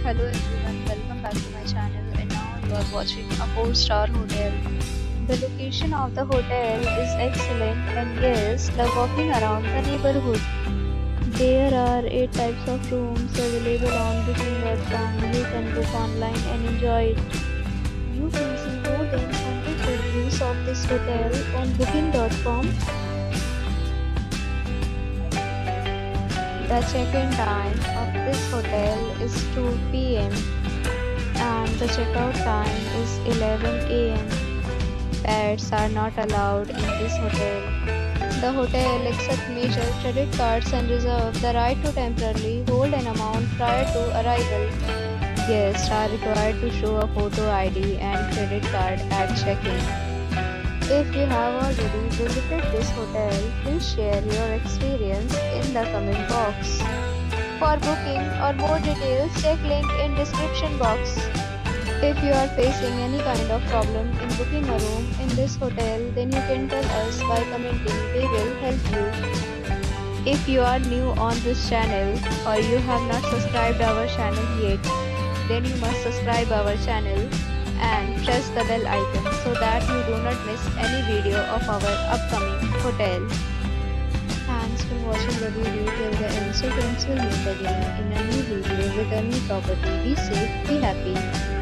Hello everyone, welcome back to my channel and now you are watching a 4-star hotel. The location of the hotel is excellent and guests love walking around the neighborhood. There are 8 types of rooms available on booking.com. You can book online and enjoy it. You can see more than 100 reviews of this hotel on booking.com. The check-in time of this hotel is 2 p.m. and the checkout time is 11 a.m. Pets are not allowed in this hotel. The hotel accepts major credit cards and reserves the right to temporarily hold an amount prior to arrival. Guests are required to show a photo ID and credit card at check-in. If you have already visited this hotel, please share your experience in the comment box. For booking or more details, check link in description box. If you are facing any kind of problem in booking a room in this hotel, then you can tell us by commenting. We will help you. If you are new on this channel or you have not subscribed our channel yet, then you must subscribe our channel and press the bell icon so that you do not miss any video of our upcoming hotel. Thanks for watching the video till the end. So friends, will meet again in a new video with a new property. Be safe, be happy.